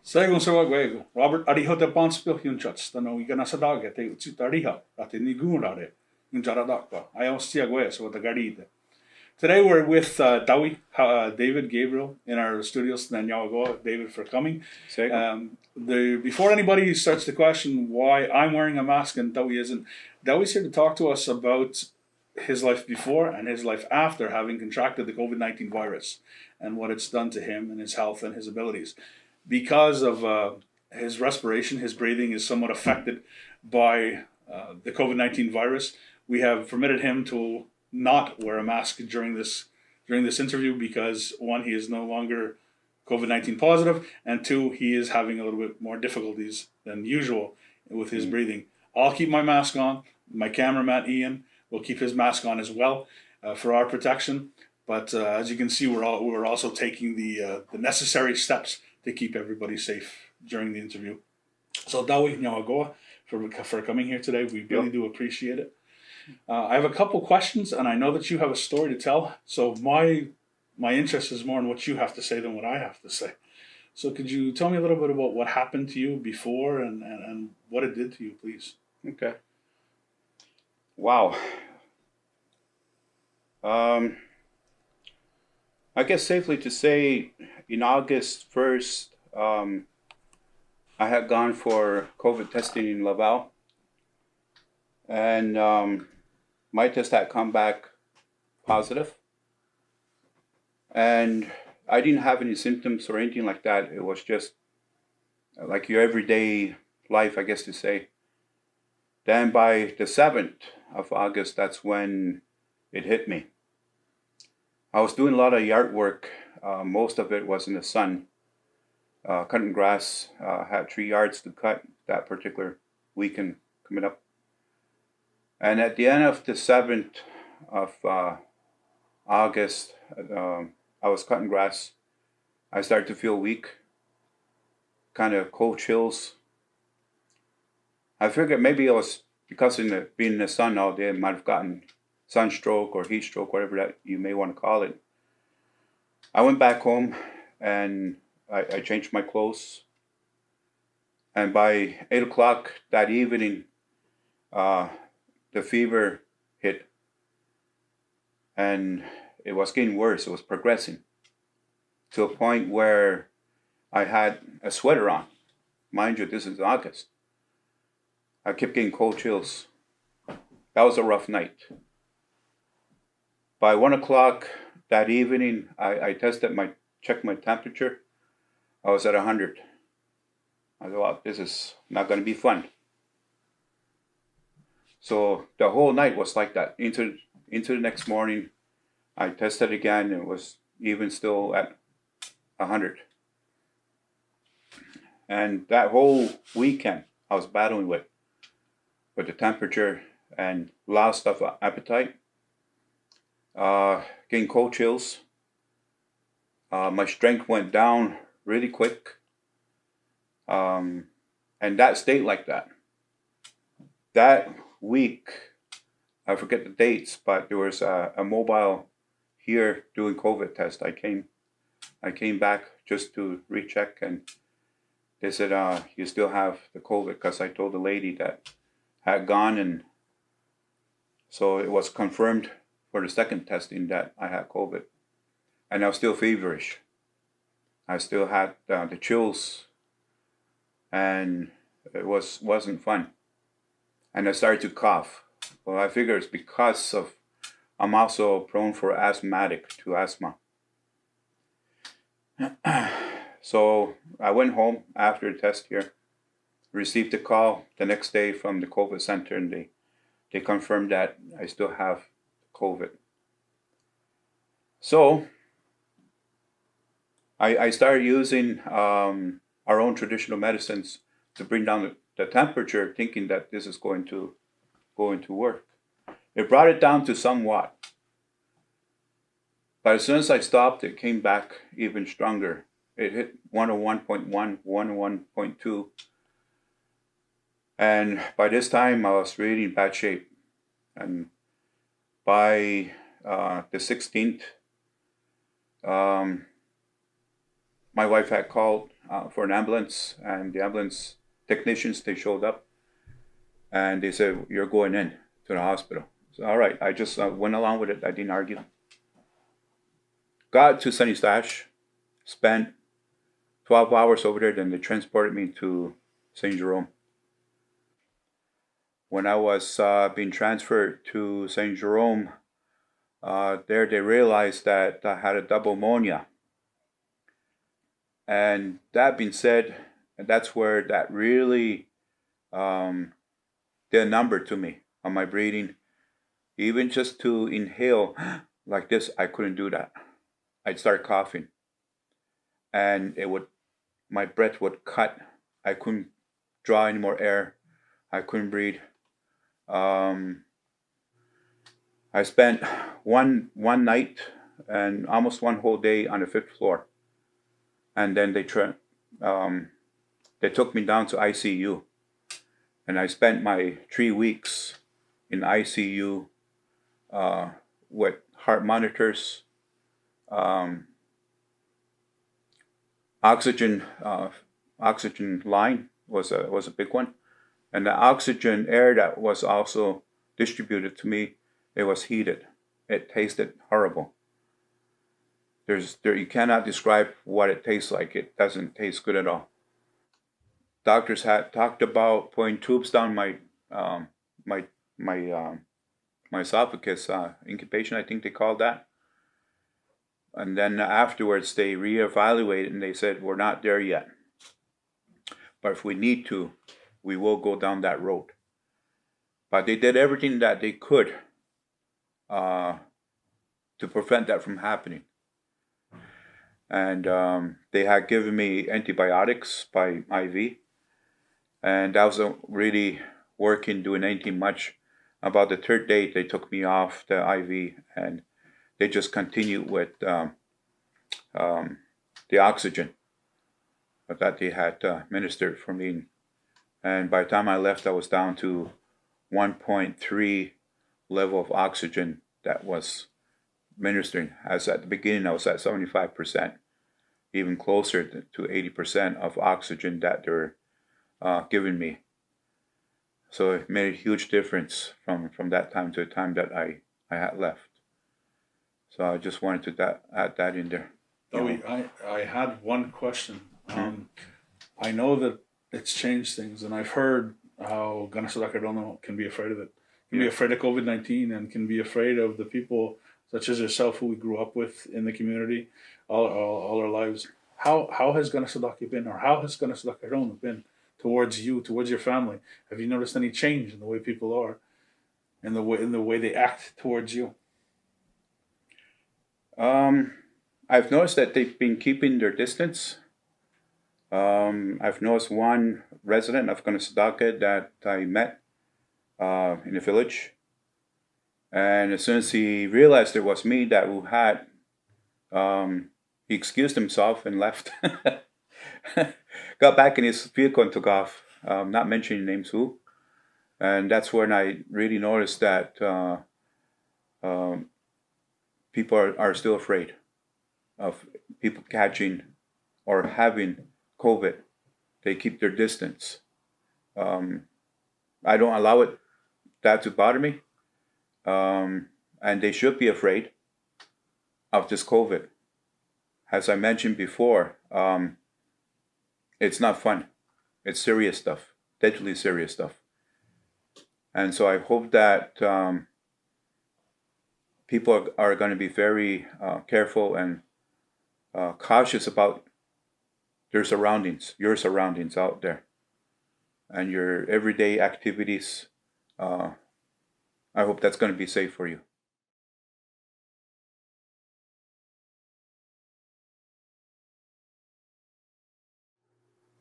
Saigon sa wagwego, Robert Ariho te Ponspil yung chats, tano iga nasa dagat, te utsit Ariha, ate nigunare, yung jaradakpa, ayaw stiagwe, so the garide. Today we're with David Gabriel in our studios. David, for coming. Before anybody starts to question why I'm wearing a mask and Dawi isn't, Dawi's here to talk to us about his life before and his life after having contracted the COVID-19 virus and what it's done to him and his health and his abilities. Because of his respiration, his breathing is somewhat affected by the COVID-19 virus. We have permitted him to not wear a mask during this interview because, one, he is no longer COVID-19 positive, and two, he is having a little bit more difficulties than usual with his breathing. I'll keep my mask on. My cameraman Ian will keep his mask on as well for our protection. But as you can see, we're also taking the necessary steps to keep everybody safe during the interview. So Dawi Nyawagoa for coming here today. We really do appreciate it. I have a couple questions, and I know that you have a story to tell. So my interest is more in what you have to say than what I have to say. So could you tell me a little bit about what happened to you before and what it did to you, please? Okay. Wow. I guess safely to say, in August 1st, I had gone for COVID testing in Laval, and my test had come back positive, and I didn't have any symptoms or anything like that. It was just like your everyday life, I guess to say. Then by the 7th of August, that's when it hit me. I was doing a lot of yard work. Most of it was in the sun, cutting grass. Had 3 yards to cut that particular weekend coming up. And at the end of the 7th of August, I was cutting grass. I started to feel weak, kind of cold chills. I figured maybe it was because being in the sun all day, I might have gotten sunstroke or heat stroke, whatever that you may want to call it. I went back home and I changed my clothes. And by 8 o'clock that evening, the fever hit. And it was getting worse. It was progressing to a point where I had a sweater on. Mind you, this is August. I kept getting cold chills. That was a rough night. By 1 o'clock that evening, I checked my temperature. I was at 100. I thought, well, this is not going to be fun. So the whole night was like that. Into the next morning, I tested again. It was even still at 100. And that whole weekend, I was battling with the temperature and loss of appetite, getting cold chills. My strength went down really quick. And that stayed like that. That week, I forget the dates, but there was a mobile here doing COVID test. I came back just to recheck, and they said, you still have the COVID, because I told the lady that had gone, and so it was confirmed for the second testing that I had COVID. And I was still feverish. I still had the chills, and it wasn't fun. And I started to cough. Well, I figure it's because I'm also prone for asthma. So I went home after the test here, received a call the next day from the COVID center, and they confirmed that I still have COVID. So I started using our own traditional medicines to bring down the temperature, thinking that this is going to work. It brought it down to somewhat. But as soon as I stopped, it came back even stronger. It hit 101.1, 101.2. And by this time, I was really in bad shape. And by the 16th, my wife had called for an ambulance, and the ambulance technicians, they showed up, and they said, "You're going in to the hospital." So, all right, I just went along with it. I didn't argue. Got to Sunny Stash, spent 12 hours over there, then they transported me to St. Jerome. When I was being transferred to St. Jerome, there they realized that I had a double pneumonia. And that being said, that's where that really did a number to me on my breathing. Even just to inhale like this, I couldn't do that. I'd start coughing, and my breath would cut. I couldn't draw any more air. I couldn't breathe. I spent one night and almost one whole day on the 5th floor, and then they took me down to ICU, and I spent my 3 weeks in ICU with heart monitors, oxygen line was a big one. And the oxygen air that was also distributed to me, it was heated. It tasted horrible. You cannot describe what it tastes like. It doesn't taste good at all. Doctors had talked about putting tubes down my esophagus, incubation, I think they called that. And then afterwards, they reevaluated and they said, "We're not there yet. But if we need to, we will go down that road." But they did everything that they could to prevent that from happening. And they had given me antibiotics by IV. And I wasn't really working, doing anything much. About the 3rd day, they took me off the IV, and they just continued with the oxygen that they had ministered for me. And by the time I left, I was down to 1.3 level of oxygen that was ministering. As at the beginning, I was at 75%, even closer to 80% of oxygen that they're giving me. So it made a huge difference from that time to the time that I had left. So I just wanted to add that in there. I had one question. I know that it's changed things, and I've heard how Kanesatake can be afraid of it. Can be afraid of COVID-19, and can be afraid of the people such as yourself who we grew up with in the community all our lives. How has Kanesatake been, or how has Kanesatake been towards you, towards your family? Have you noticed any change in the way people are, in the way they act towards you? I've noticed that they've been keeping their distance. I've noticed one resident of Kanesatake that I met in the village, and as soon as he realized it was me that who had, he excused himself and left. Got back in his vehicle and took off, not mentioning names who. And that's when I really noticed that people are still afraid of people catching or having COVID. They keep their distance. I don't allow that to bother me. And they should be afraid of this COVID. As I mentioned before, it's not fun. It's serious stuff, deadly serious stuff. And so I hope that people are going to be very careful and cautious about your surroundings out there, and your everyday activities. I hope that's going to be safe for you.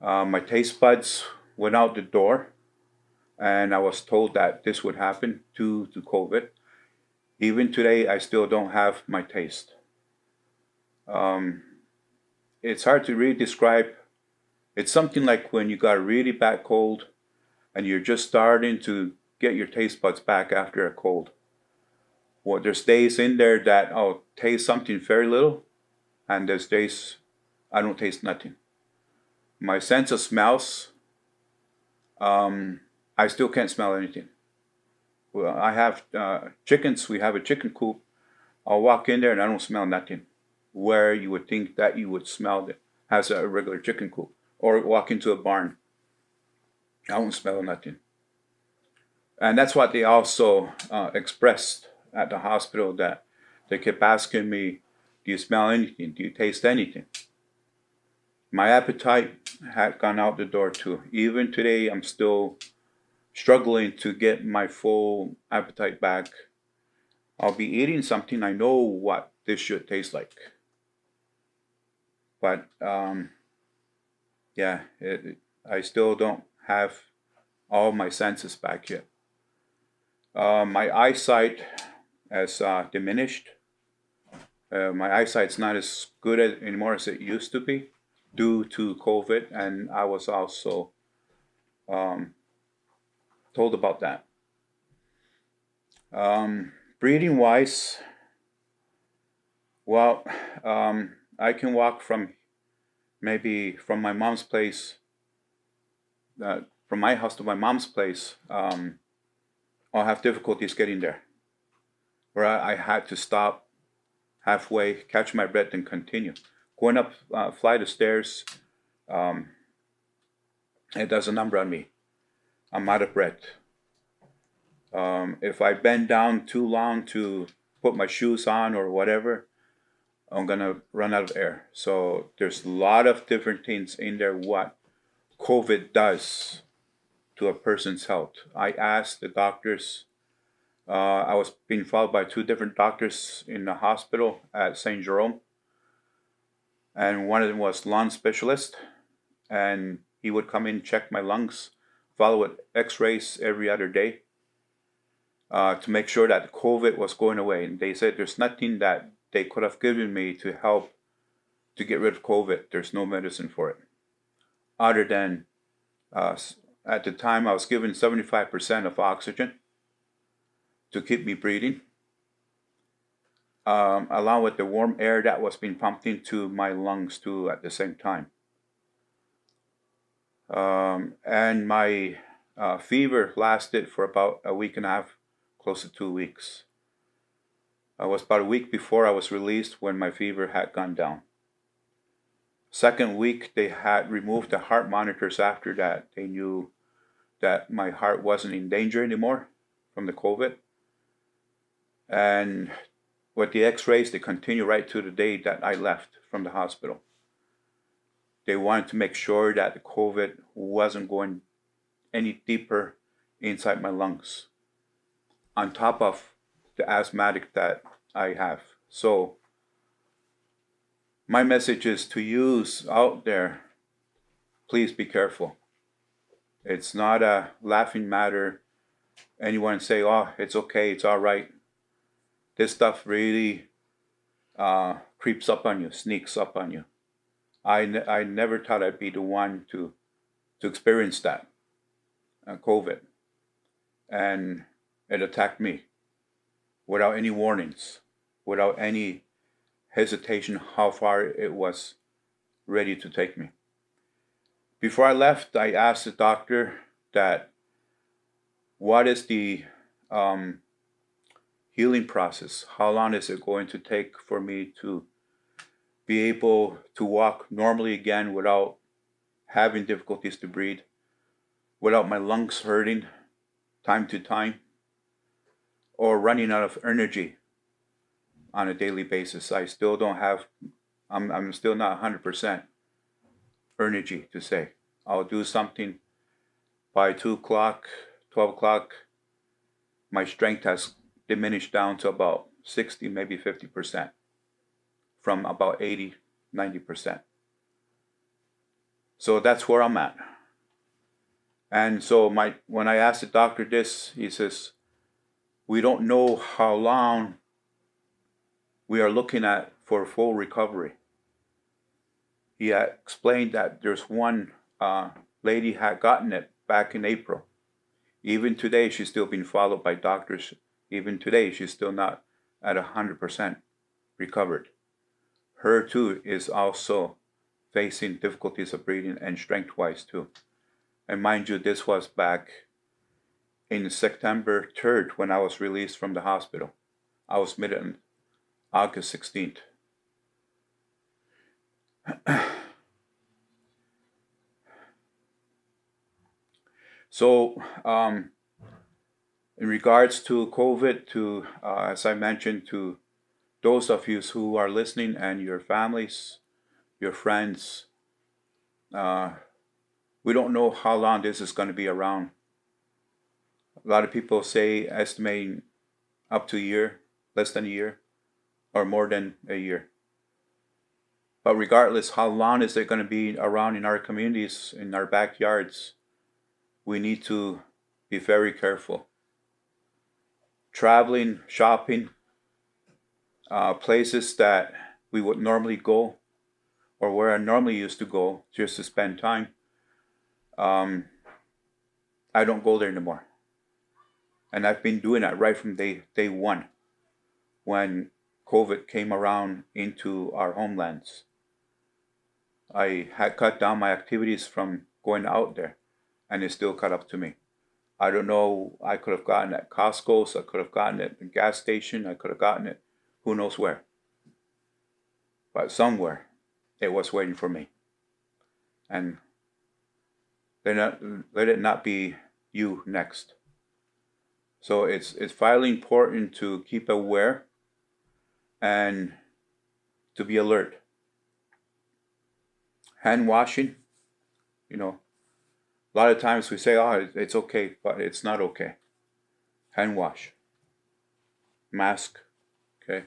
My taste buds went out the door, and I was told that this would happen due to COVID. Even today, I still don't have my taste. It's hard to really describe. It's something like when you got a really bad cold and you're just starting to get your taste buds back after a cold. Well, there's days in there that I'll taste something very little, and there's days I don't taste nothing. My sense of smells, I still can't smell anything. Well, I have chickens. We have a chicken coop. I'll walk in there and I don't smell nothing. Where you would think that you would smell it as a regular chicken coop. Or walk into a barn. I don't smell nothing. And that's what they also expressed at the hospital, that they kept asking me, do you smell anything? Do you taste anything? My appetite had gone out the door too. Even today, I'm still struggling to get my full appetite back. I'll be eating something, I know what this should taste like. But yeah, I still don't have all my senses back yet. My eyesight has diminished. My eyesight's not as good anymore as it used to be due to COVID, and I was also told about that. Breeding wise, well, I can walk from my mom's place, from my house to my mom's place. I'll have difficulties getting there, where I had to stop halfway, catch my breath, and continue. Going up a flight of stairs, it does a number on me. I'm out of breath. If I bend down too long to put my shoes on or whatever, I'm gonna run out of air. So there's a lot of different things in there what COVID does to a person's health. I asked the doctors. I was being followed by 2 different doctors in the hospital at St. Jerome. And one of them was lung specialist. And he would come in, check my lungs, follow with x-rays every other day to make sure that COVID was going away. And they said there's nothing that they could have given me to help to get rid of COVID. There's no medicine for it. Other than at the time, I was given 75% of oxygen to keep me breathing, along with the warm air that was being pumped into my lungs too at the same time. And my fever lasted for about a week and a half, close to 2 weeks. It was about a week before I was released when my fever had gone down. Second week, they had removed the heart monitors after that. They knew that my heart wasn't in danger anymore from the COVID. And with the x-rays, they continued right to the day that I left from the hospital. They wanted to make sure that the COVID wasn't going any deeper inside my lungs, on top of the asthmatic that I have. So my message is to use out there, please be careful. It's not a laughing matter. Anyone say, oh, it's okay, it's all right. This stuff really creeps up on you, sneaks up on you. I never thought I'd be the one to experience that, COVID. And it attacked me without any warnings, without any hesitation how far it was ready to take me. Before I left, I asked the doctor that what is the healing process? How long is it going to take for me to be able to walk normally again without having difficulties to breathe, without my lungs hurting time to time, or running out of energy on a daily basis? I still don't have, I'm still not 100% energy to say. I'll do something by 2 o'clock, 12 o'clock. My strength has diminished down to about 60, maybe 50%, from about 80, 90%. So that's where I'm at. And so when I asked the doctor this, he says, we don't know how long we are looking at for full recovery. He had explained that there's one lady had gotten it back in April. Even today, she's still being followed by doctors. Even today, she's still not at 100% recovered. Her too is also facing difficulties of breathing and strength-wise too. And mind you, this was back in September 3rd when I was released from the hospital. I was admitted on August 16th. So, in regards to COVID, to as I mentioned, to those of you who are listening and your families, your friends, we don't know how long this is going to be around. A lot of people say estimating up to a year, less than a year, or more than a year. But regardless, how long is it going to be around in our communities, in our backyards, we need to be very careful. Traveling, shopping, places that we would normally go, or where I normally used to go just to spend time, I don't go there anymore. And I've been doing that right from day one, when COVID came around into our homelands. I had cut down my activities from going out there, and it still caught up to me. I don't know, I could have gotten it at Costco's, I could have gotten it at the gas station, I could have gotten it who knows where. But somewhere, it was waiting for me. And let it not be you next. So it's vitally important to keep aware and to be alert. Hand washing, a lot of times we say, oh, it's okay, but it's not okay. Hand wash. Mask, okay?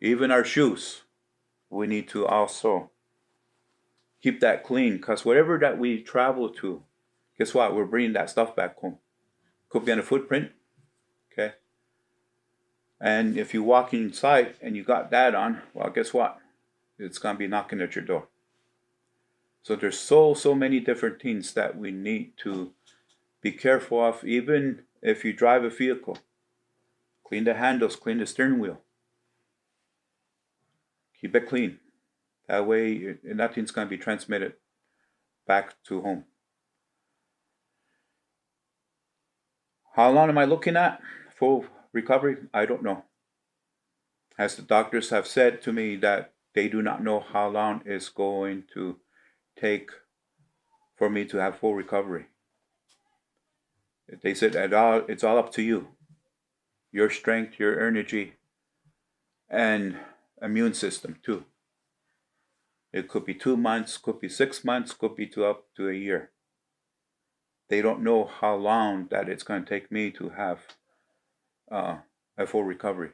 Even our shoes, we need to also keep that clean, because whatever that we travel to, guess what? We're bringing that stuff back home. Could be on a footprint, okay? And if you walk inside and you got that on, well, guess what? It's going to be knocking at your door. So there's so many different things that we need to be careful of, even if you drive a vehicle. Clean the handles, clean the steering wheel. Keep it clean. That way, nothing's going to be transmitted back to home. How long am I looking at full recovery? I don't know. As the doctors have said to me that they do not know how long it's going to take for me to have full recovery. They said it's all up to you. Your strength, your energy, and immune system too. It could be 2 months, could be 6 months, could be up to a year. They don't know how long that it's going to take me to have a full recovery.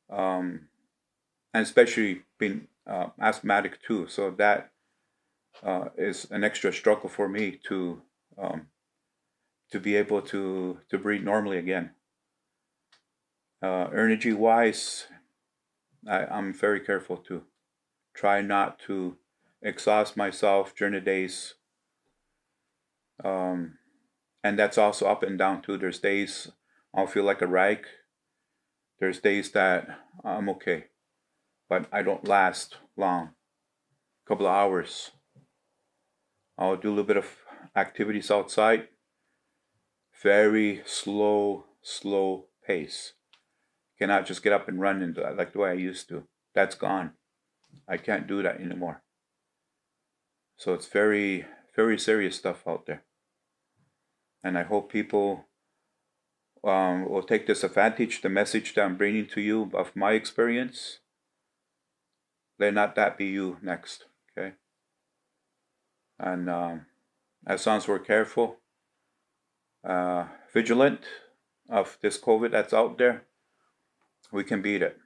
And especially being asthmatic too, so that is an extra struggle for me to be able to breathe normally again. Energy-wise, I'm very careful too. Try not to exhaust myself during the days. And that's also up and down too. There's days I'll feel like a rag. There's days that I'm okay, but I don't last long. A couple of hours. I'll do a little bit of activities outside. Very slow pace. Cannot just get up and run into that like the way I used to. That's gone. I can't do that anymore. So it's very serious stuff out there. And I hope people will take this advantage, the message that I'm bringing to you of my experience. Let not that be you next, okay? And as long as we're careful, vigilant of this COVID that's out there, we can beat it.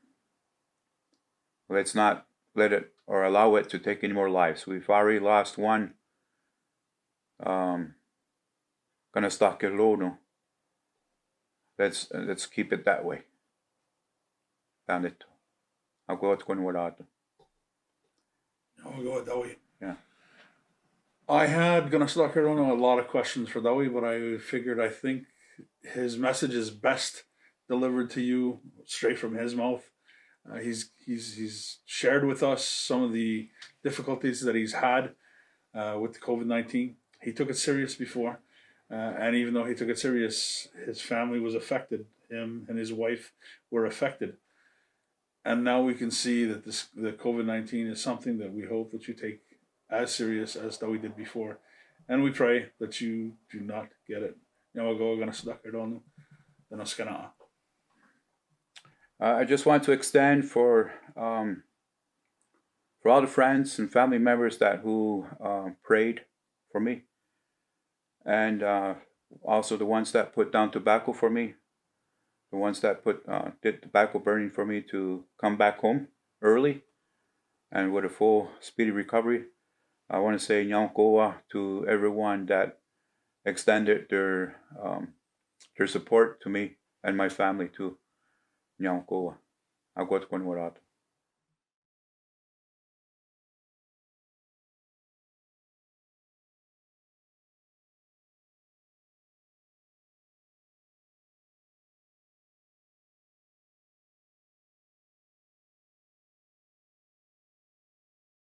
Let's not let it or allow it to take any more lives. We've already lost one. Kanien'kéha. Let's keep it that way. Found it. I'll go with Ionkwata'karitéhak. I'll go with Dawi. Yeah. I had Kanien'kéha a lot of questions for Dawi, but I think his message is best delivered to you straight from his mouth. He's shared with us some of the difficulties that he's had with the COVID-19. He took it serious before, and even though he took it serious, his family was affected. Him and his wife were affected. And now we can see that the COVID-19 is something that we hope that you take as serious as though we did before. And we pray that you do not get it. I just want to extend for all the friends and family members who prayed for me, and also the ones that put down tobacco for me, the ones that did tobacco burning for me to come back home early and with a full speedy recovery. I want to say Ionkwata'karitéhak to everyone that extended their support to me and my family too. Ionkwata'karitéhak.